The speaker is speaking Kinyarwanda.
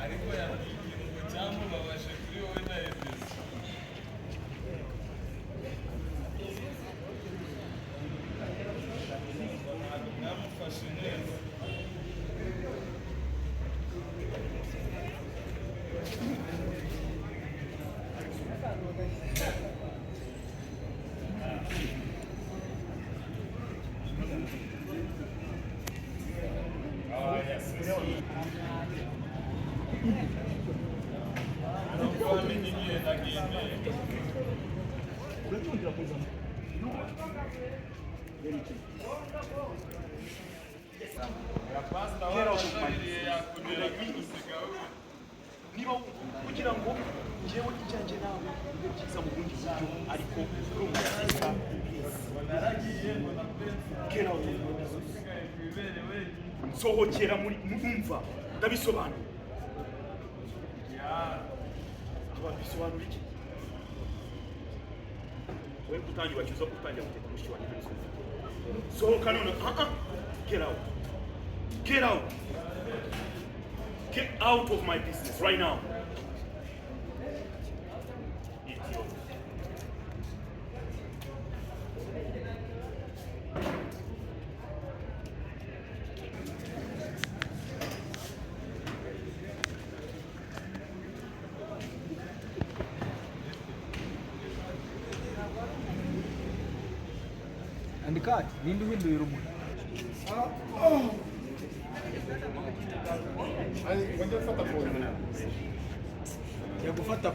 ariko yagiye mu cyambu babashe kuri wowe na Edis namufashe neza niba kugira ngo njyewe ijyanje nawe bibe byiza mu bundi buryo ariko urumva kera nsohokera muri mumva ndabisobanura bisobanura iki wewe kutangira bacyuza kutangira guteka mushi wanjye sohoka none get out get out get out of my business right now. Idiot. Andika ati ninde uhinduye urumuri Wajya gufata pose. yagufata